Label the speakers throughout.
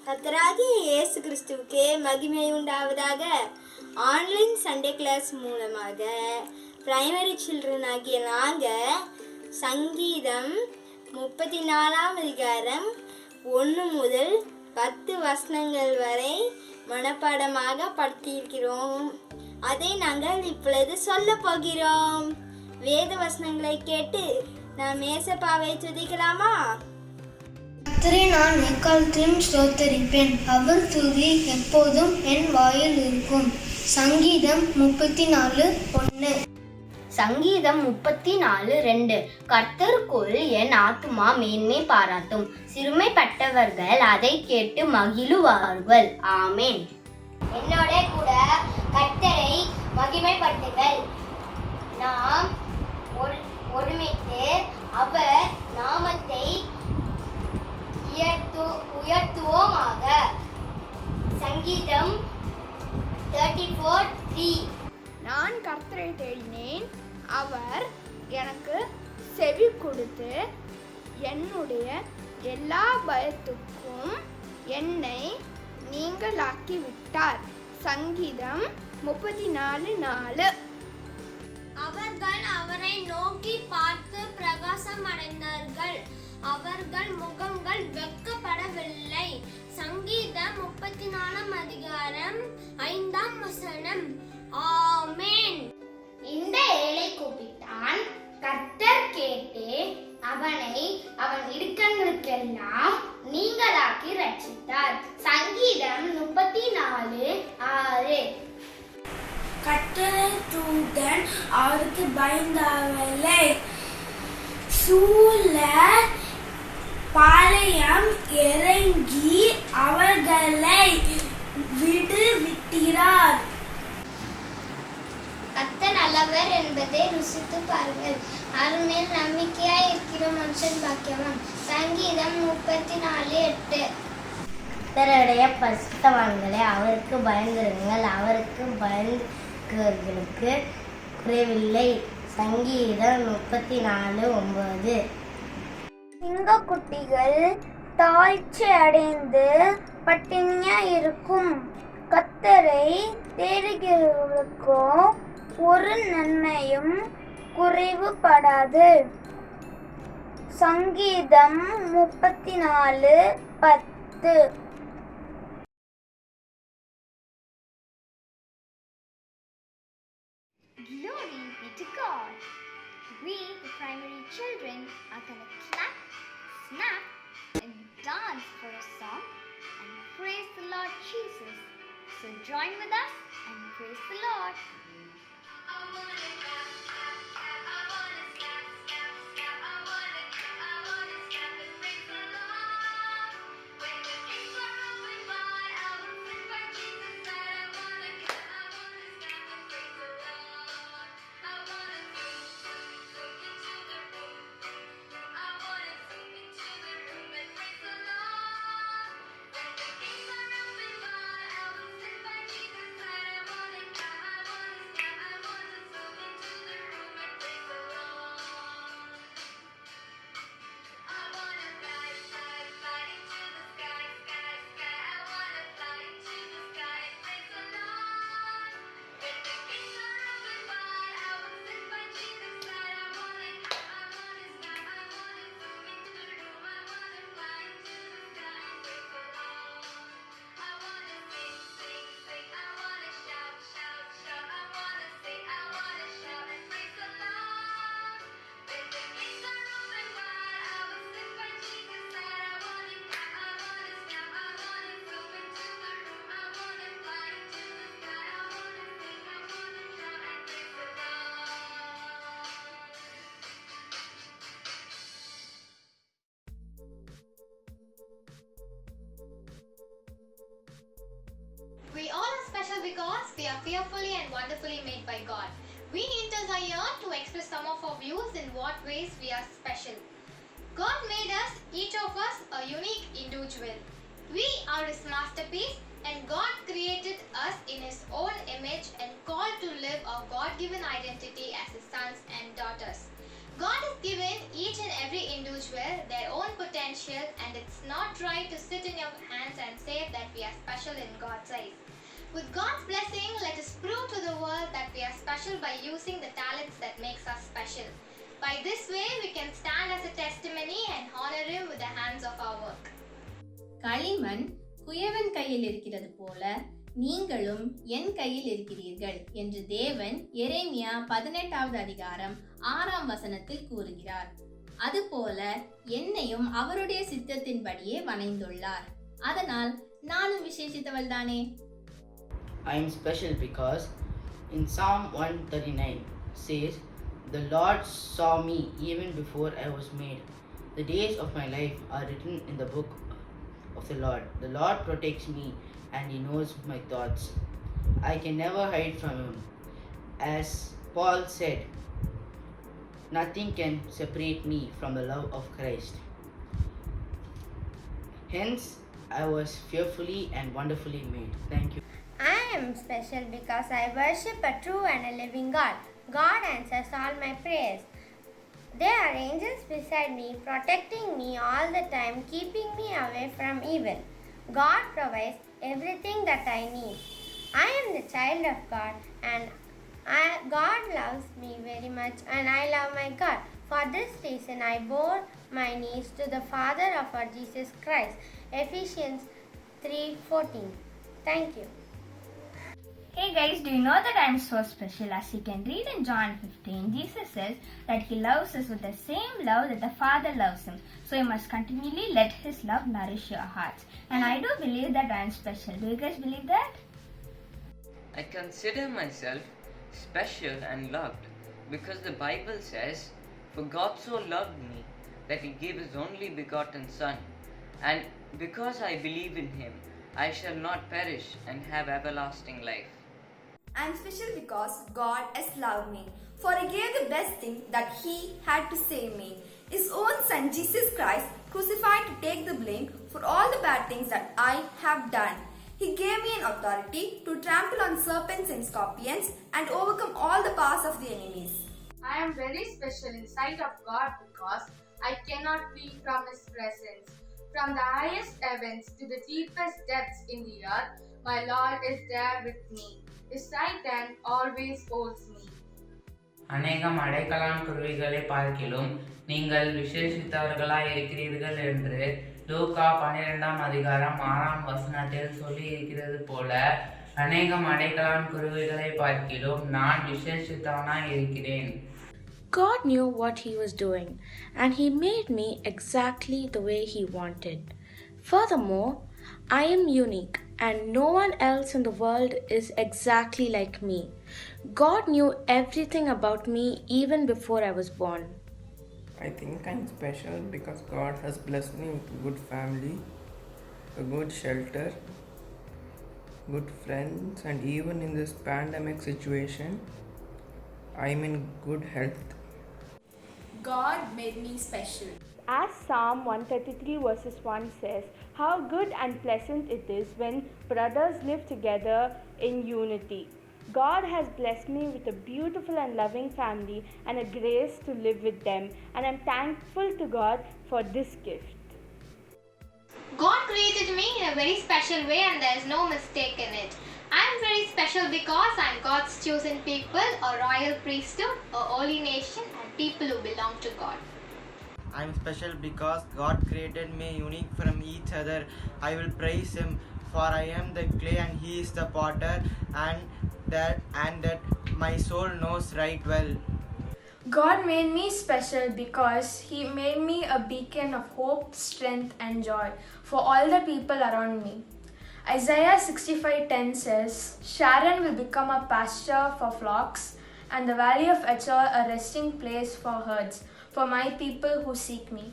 Speaker 1: கர்த்தராகிய இயேசு கிறிஸ்துவுக்கே மகிமை உண்டாவதாக. ஆன்லைன் சண்டே கிளாஸ் மூலமாக பிரைமரி சில்ட்ரன் ஆகிய நாங்கள் சங்கீதம் 34ஆம் அதிகாரம் 1 முதல் 10 வசனங்கள் வரை மனப்பாடமாக படித்திருக்கிறோம். அதை நாங்கள் இப்பொழுது சொல்ல போகிறோம். வேத வசனங்களை கேட்டு நாம் ஏசப்பாவை துதிக்கலாமா?
Speaker 2: கர்த்தரை நான் எக்காலத்திலும் ஸ்தோத்தரிப்பேன். அவர் துதி எப்போதும் என் வாயில் இருக்கும். சங்கீதம் 34:1.
Speaker 3: சங்கீதம் 34:2. கர்த்தருக்குள் என் ஆத்துமா மேன்மை பாராட்டும், சிறுமைப்பட்டவர்கள் அதை கேட்டு மகிழுவார்கள். ஆமென்.
Speaker 4: என்னோட கூட கர்த்தரை மகிமைப்படுத்துங்கள். நாம் ஒருமித்து அவர் நாமத்தை உயர்த்துவோமாக. சங்கீதம் 34:3.
Speaker 5: நான் கர்த்தரை தேடினேன், அவர் எனக்கு செவி கொடுத்து என்னுடைய எல்லா பயத்துக்கும் என்னை நீங்களாக்கி விட்டார். சங்கீதம் 34:4.
Speaker 4: அவர்கள் அவரை நோக்கி பார்த்து பிரகாசம் அடைந்தார்கள், அவர்கள் முகங்கள் வெட்கப்படவில்லை. சங்கீதம் 34ஆம் அதிகாரம் 5ஆம் வசனம். ஆமென்.
Speaker 3: இந்த ஏழை கூப்பிட்டான், கர்த்தர் கேட்டு அவனை அவன் இடுக்கண்களுக்கெல்லாம் நீங்களாக்கி ரட்சித்தார். சங்கீதம் 34:6.
Speaker 2: கர்த்தரை தூதன் அவருக்கு பயந்தாவலை, சூழ பாளையம் இறங்கி அவர்களை விடுவித்தார்.
Speaker 4: கர்த்தர் நல்லவர் என்பதை ருசித்து பாருங்கள், அவர் மேல் நம்பிக்கையாய் இருக்கிற மனுஷன் பாக்கியவான். சங்கீதம் 34:8.
Speaker 3: கர்த்தருடைய பரிசுத்தவான்களே, அவருக்கு பயந்திருங்கள், அவருக்கு பயந்தவர்களுக்கு குறைவில்லை. சங்கீதம் 34:9.
Speaker 2: சிங்கக்குட்டிகள் தாழ்ச்சி அடைந்து பட்டினியா இருக்கும். கர்த்தரை தேடுகிறவர்களுக்கோ ஒரு நன்மையும் குறைவுபடாது. சங்கீதம் 34:10.
Speaker 4: Glory be to God. We, the primary children, are going to clap, snap, and dance for a song and praise the Lord Jesus. So join with us and praise the Lord.
Speaker 6: because we are fearfully and wonderfully made by God. We Indians are here to express some of our views in what ways we are special. God made us, each of us, a unique individual. We are His masterpiece, and God created us in His own image and called to live our God-given identity as His sons and daughters. God has given each and every individual their own potential, and it's not right to sit in your hands and say that we are special in God's eyes. With God's blessing, let us prove to the world that we are special by using the talents that makes us special. By this way, we can stand as a testimony and honor Him with the hands of our work.
Speaker 7: களிமண் குயவன் கையில் இருக்கிறது போல நீங்களும் என் கையில் இருக்கிறீர்கள் என்று தேவன் எரேமியா 18வது அதிகாரம் 6ஆம் வசனத்தில் கூறுகிறார். அதுபோல என்னையும் அவருடைய சித்தத்தின்படியே வணைந்துள்ளார். அதனால் நானும் விசேஷித்தவள் தானே.
Speaker 8: I am special because in Psalm 139 says, "The Lord saw me even before I was made. The days of my life are written in the book of the Lord. The Lord protects me and He knows my thoughts. I can never hide from Him." As Paul said, "Nothing can separate me from the love of Christ." Hence, I was fearfully and wonderfully made. Thank you.
Speaker 3: I am special because I worship a true and a living God. God answers all my prayers. There are angels beside me, protecting me all the time, keeping me away from evil. God provides everything that I need. I am the child of God, and God loves me very much, and I love my God. For this reason, I bore my knees to the Father of our Jesus Christ. Ephesians 3:14. Thank you.
Speaker 2: Hey guys, do you know that I'm so special? As you can read in John 15, Jesus says that He loves us with the same love that the Father loves Him. So you must continually let His love nourish your hearts. And I do believe that I'm special. Do you guys believe that?
Speaker 9: I consider myself special and loved because the Bible says, "For God so loved me that He gave His only begotten Son, and because I believe in Him, I shall not perish and have everlasting life."
Speaker 10: I am special because God has loved me, for He gave the best thing that He had to save me, His own Son Jesus Christ, crucified to take the blame for all the bad things that I have done. He gave me an authority to trample on serpents and scorpions and overcome all the powers of the enemies.
Speaker 11: I am very special in sight of God because I cannot flee from His presence. From the highest heavens to the deepest depths in the earth, my Lord is there with me. His right hand always holds me.
Speaker 12: அநேகம் அடைக்கலான் குருவிகளை பார்க்கிலும் நீங்கள் விசேஷித்தவர்களாய் இருக்கிறீர்கள் என்று லூக்கா 12ஆம் அதிகாரம் 6ஆம் வசனத்தில் சொல்லி இருக்கிறது போல அநேகம் அடைக்கலான் குருவிகளை பார்க்கிலும் நான் விசேஷித்தவனாய் இருக்கிறேன்.
Speaker 13: God knew what He was doing, and He made me exactly the way He wanted. Furthermore, I am unique, and no one else in the world is exactly like me. God knew everything about me even before I was born.
Speaker 14: I think I'm special because God has blessed me with a good family, a good shelter, good friends, and even in this pandemic situation, I'm in good health.
Speaker 10: God made me special.
Speaker 5: As Psalm 133 verses 1 says, "How good and pleasant it is when brothers live together in unity." God has blessed me with a beautiful and loving family and a grace to live with them, and I'm thankful to God for this gift.
Speaker 6: God created me in a very special way, and there is no mistake in it. I am very special because I am God's chosen people, a royal priesthood, a holy nation, and people who belong to God.
Speaker 15: I am special because God created me unique from each other. I will praise Him, for I am the clay and He is the potter, and that my soul knows right well.
Speaker 5: God made me special because He made me a beacon of hope, strength, and joy for all the people around me. Isaiah 65:10 says, "Sharon will become a pasture for flocks, and the valley of Achor a resting place for herds, for my people who seek me."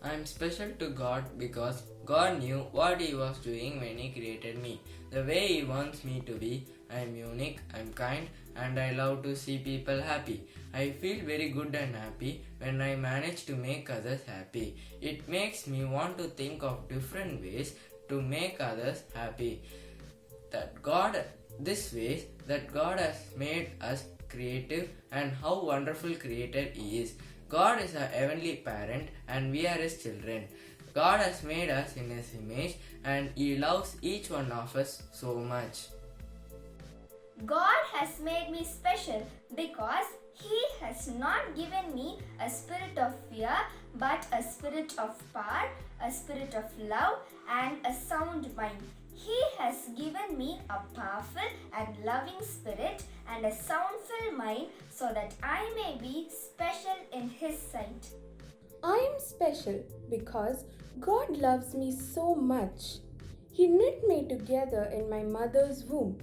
Speaker 16: I am special to God because God knew what He was doing when He created me. The way He wants me to be. I am unique, I am kind, and I love to see people happy. I feel very good and happy when I manage to make others happy. It makes me want to think of different ways to make others happy. This ways that God has made us creative and how wonderful creator He is. God is our heavenly parent and we are His children. God has made us in His image and He loves each one of us so much.
Speaker 3: God has made me special because He has not given me a spirit of fear but a spirit of power, a spirit of love and a sound mind. He has given me a powerful and loving spirit and a soundful mind so that I may be special in His sight.
Speaker 13: I am special because God loves me so much. He knit me together in my mother's womb.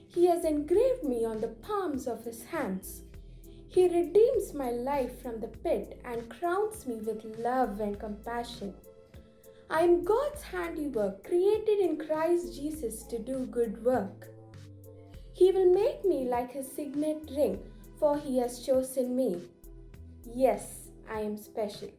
Speaker 13: He has engraved me on the palms of His hands. He redeems my life from the pit and crowns me with love and compassion. I am God's handiwork, created in Christ Jesus to do good work. He will make me like His signet ring, for He has chosen me. Yes, I am special.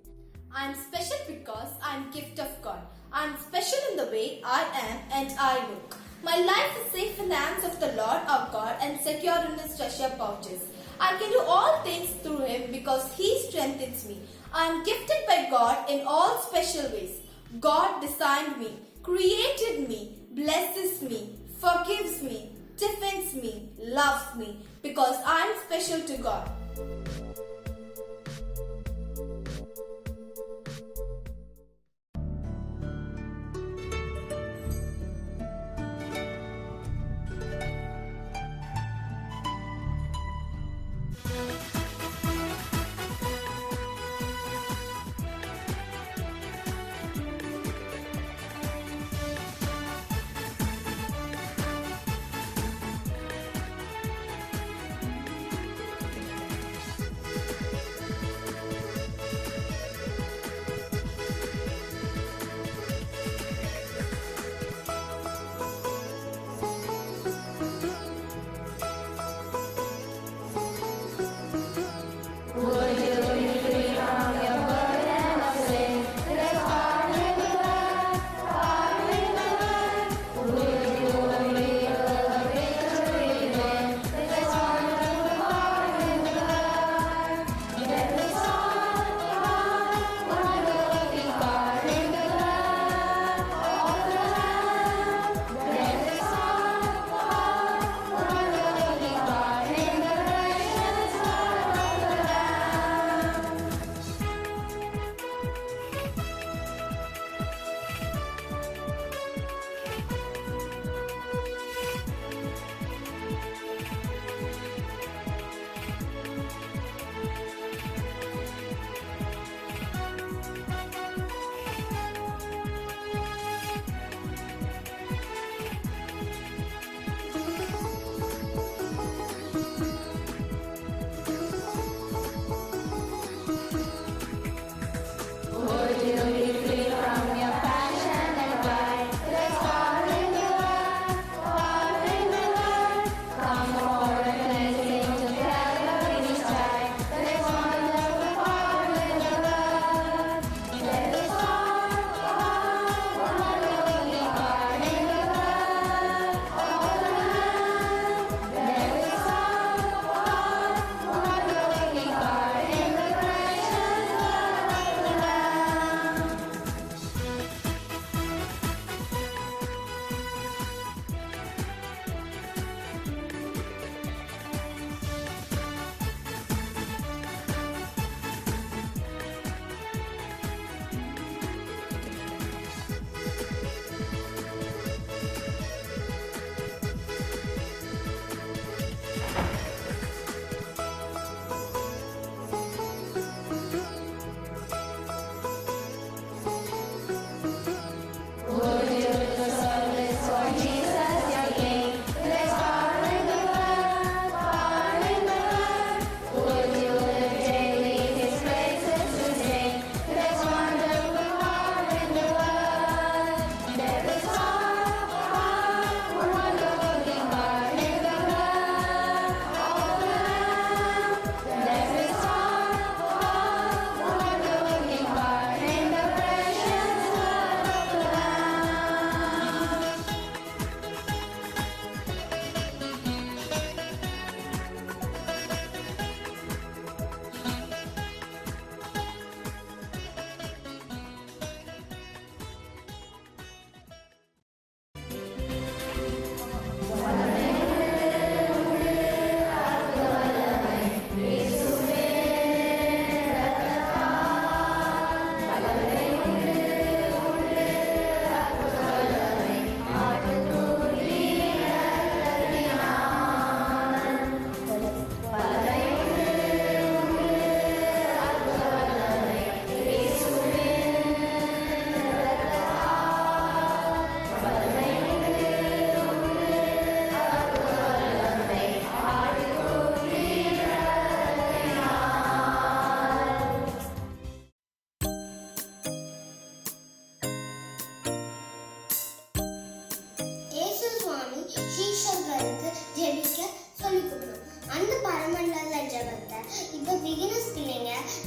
Speaker 17: I am special because I am gift of God. I am special in the way I am and I look. My life is safe in the hands of the Lord our God and secure in His treasure pouches. I can do all things through Him because He strengthens me. I am gifted by God in all special ways. God designed me, created me, blesses me, forgives me, defends me, loves me because I am special to God.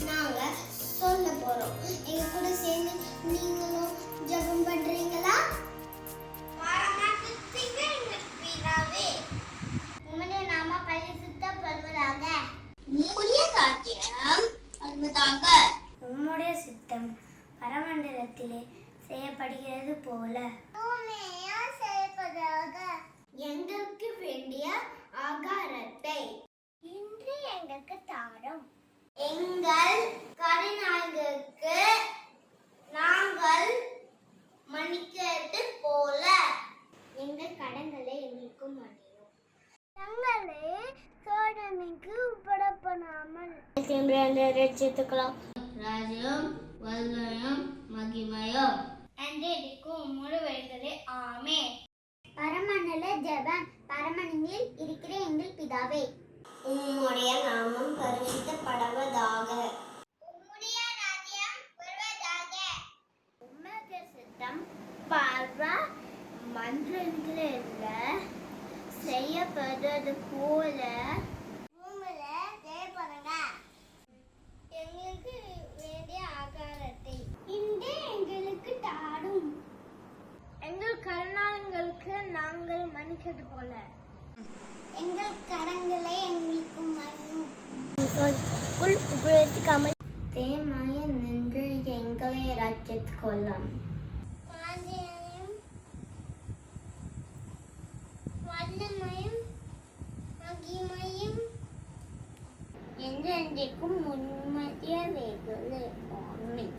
Speaker 3: நாங்க சொல்ல போறோம். எங்க கூட சேர்ந்து நீங்களும் ஜெபம் பண்றீங்களா? உம்முடைய நாம பரிசுத்தப்படுவதாக. உம்முடைய ராஜ்யம் வருவதாக. உம்முடைய சித்தம் பரமண்டலத்திலே செய்யப்படுகிறது போல செய்யப்படுவதாக. எங்களுக்கு வேண்டிய ஆகாரத்தை இன்று எங்களுக்கு தாரும். எங்கள் கடனாளிகளுக்கு நாங்கள் மன்னிக்கிறது போல எங்கள் கடன்களை எங்களுக்கு மன்னியும். தங்களை சோதனைக்கு உட்படப்படாமல் ரட்சித்துக்கலாம். ராஜ்யம் வல்லமையும் மகிமையும் என்றைக்கும் உம்முடைய வழிகளே. ஆமென். பரமண்டல ஜெபம். பரமனில் இருக்கிற எங்கள் பிதாவே, உம்முடைய நாமம் பரிசுத்தப்படுவதாக. உம்முடைய ராஜ்யம் வருவதாக. உம்முடைய சித்தம் பரமண்டலத்தில் செய்யப்படுவது போல பூமியில செய்யப்படுங்க. எங்களுக்கு வேண்டிய ஆகாரத்தை இன்று எங்களுக்கு தாரும். எங்கள் கடனாளிகளுக்கு நாங்கள் மன்னிக்கிறது போல எங்கள் கடன்களை எங்களுக்கு மன்னியும். உபயோகிக்காமல் தேமாய நின்று எங்களை ரட்சித்துக் கொள்ளும். வல்லமையும் மகிமையும் என்றென்றைக்கும் உண்மைய வேகளே. ஆமென்.